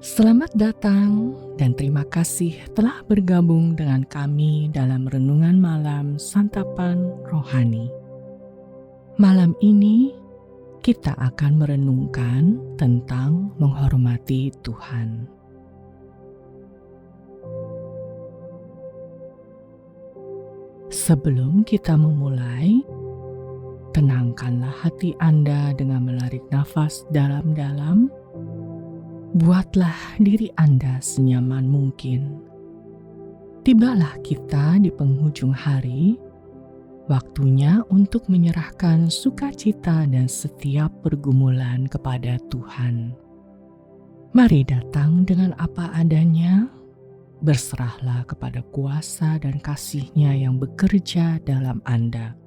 Selamat datang dan terima kasih telah bergabung dengan kami dalam Renungan Malam Santapan Rohani. Malam ini kita akan merenungkan tentang menghormati Tuhan. Sebelum kita memulai, tenangkanlah hati Anda dengan menarik nafas dalam-dalam. Buatlah diri Anda senyaman mungkin. Tibalah kita di penghujung hari, waktunya untuk menyerahkan sukacita dan setiap pergumulan kepada Tuhan. Mari datang dengan apa adanya, berserahlah kepada kuasa dan kasih-Nya yang bekerja dalam Anda.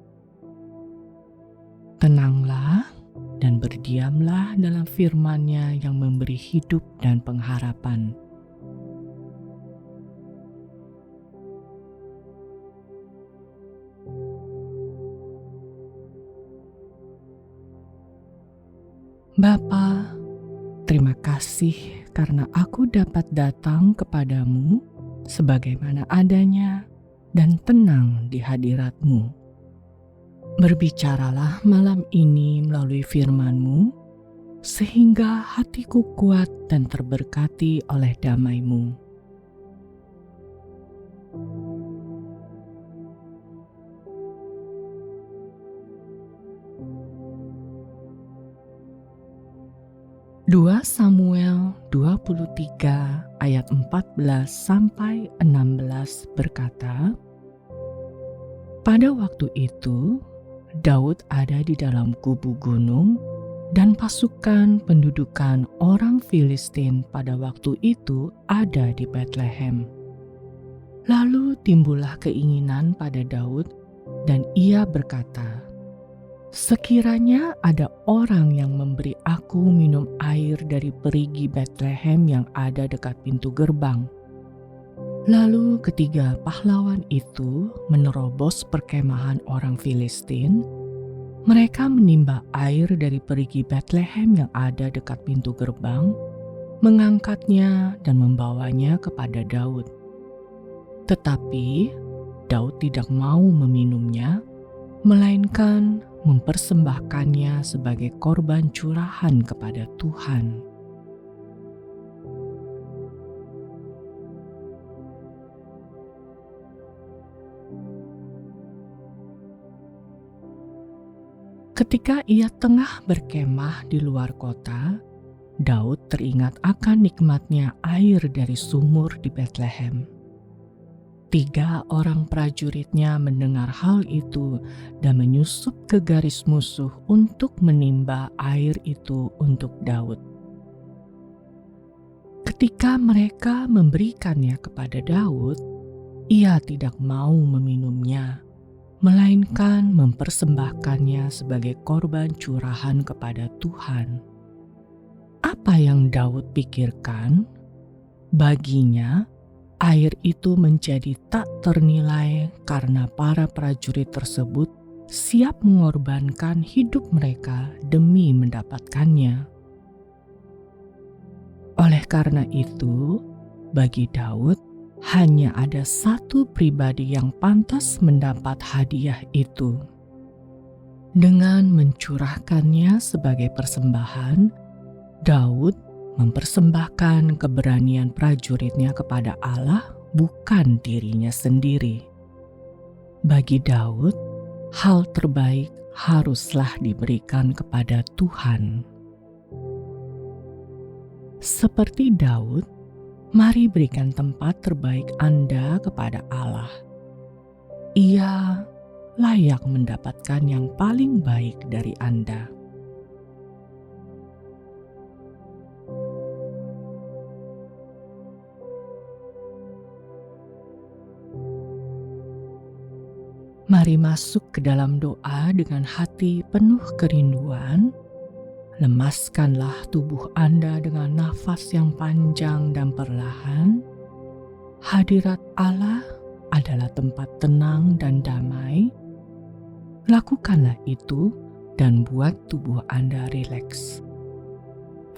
Tenanglah dan berdiamlah dalam firman-Nya yang memberi hidup dan pengharapan. Bapa, terima kasih karena aku dapat datang kepadamu sebagaimana adanya dan tenang di hadirat-Mu. Berbicaralah malam ini melalui firman-Mu, sehingga hatiku kuat dan terberkati oleh damai-Mu. Dua Samuel 23 ayat 14 sampai 16 berkata, pada waktu itu, Daud ada di dalam kubu gunung dan pasukan pendudukan orang Filistin pada waktu itu ada di Betlehem. Lalu timbullah keinginan pada Daud dan ia berkata, sekiranya ada orang yang memberi aku minum air dari perigi Betlehem yang ada dekat pintu gerbang. Lalu ketiga pahlawan itu menerobos perkemahan orang Filistin. Mereka menimba air dari perigi Betlehem yang ada dekat pintu gerbang, mengangkatnya dan membawanya kepada Daud. Tetapi Daud tidak mau meminumnya, melainkan mempersembahkannya sebagai korban curahan kepada Tuhan. Ketika ia tengah berkemah di luar kota, Daud teringat akan nikmatnya air dari sumur di Betlehem. 3 orang prajuritnya mendengar hal itu dan menyusup ke garis musuh untuk menimba air itu untuk Daud. Ketika mereka memberikannya kepada Daud, ia tidak mau meminumnya, melainkan mempersembahkannya sebagai korban curahan kepada Tuhan. Apa yang Daud pikirkan? Baginya, air itu menjadi tak ternilai karena para prajurit tersebut siap mengorbankan hidup mereka demi mendapatkannya. Oleh karena itu, bagi Daud, hanya ada satu pribadi yang pantas mendapat hadiah itu. Dengan mencurahkannya sebagai persembahan, Daud mempersembahkan keberanian prajuritnya kepada Allah, bukan dirinya sendiri. Bagi Daud, hal terbaik haruslah diberikan kepada Tuhan. Seperti Daud, mari berikan tempat terbaik Anda kepada Allah. Ia layak mendapatkan yang paling baik dari Anda. Mari masuk ke dalam doa dengan hati penuh kerinduan. Lemaskanlah tubuh Anda dengan nafas yang panjang dan perlahan. Hadirat Allah adalah tempat tenang dan damai. Lakukanlah itu dan buat tubuh Anda rileks.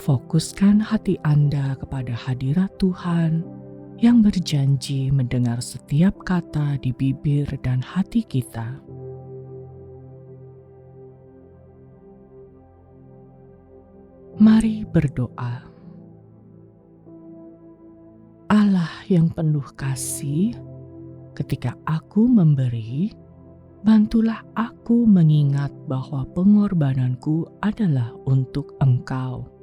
Fokuskan hati Anda kepada hadirat Tuhan yang berjanji mendengar setiap kata di bibir dan hati kita. Mari berdoa. Allah yang penuh kasih, ketika aku memberi, bantulah aku mengingat bahwa pengorbananku adalah untuk Engkau.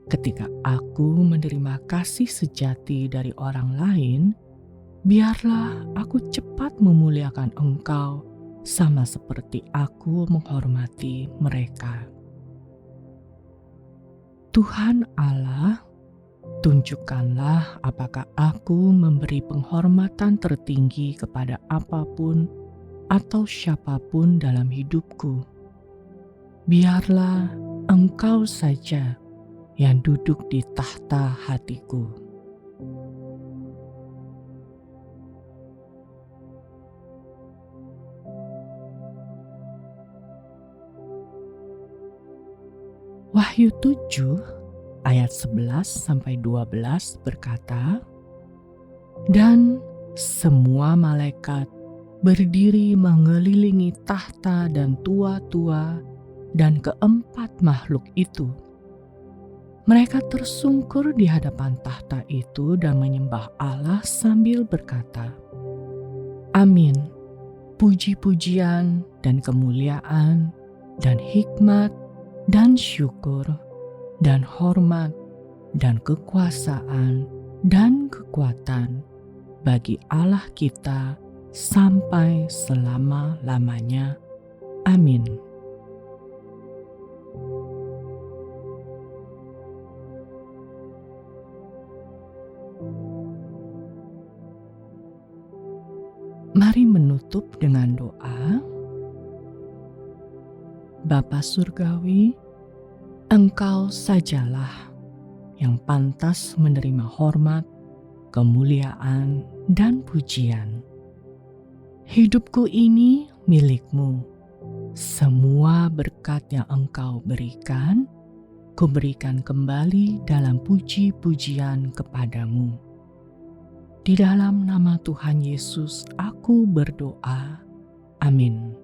Ketika aku menerima kasih sejati dari orang lain, biarlah aku cepat memuliakan Engkau sama seperti aku menghormati mereka. Tuhan Allah, tunjukkanlah apakah aku memberi penghormatan tertinggi kepada apapun atau siapapun dalam hidupku. Biarlah Engkau saja yang duduk di tahta hatiku. Wahyu 7 ayat 11-12 berkata, "Dan semua malaikat berdiri mengelilingi tahta dan tua-tua dan keempat makhluk itu. Mereka tersungkur di hadapan tahta itu dan menyembah Allah sambil berkata, 'Amin, puji-pujian dan kemuliaan dan hikmat dan syukur dan hormat dan kekuasaan dan kekuatan bagi Allah kita sampai selama-lamanya. Amin.'" Mari menutup dengan doa. Bapa Surgawi, Engkau sajalah yang pantas menerima hormat, kemuliaan, dan pujian. Hidupku ini milik-Mu. Semua berkat yang Engkau berikan, kuberikan kembali dalam puji-pujian kepadamu. Di dalam nama Tuhan Yesus aku berdoa. Amin.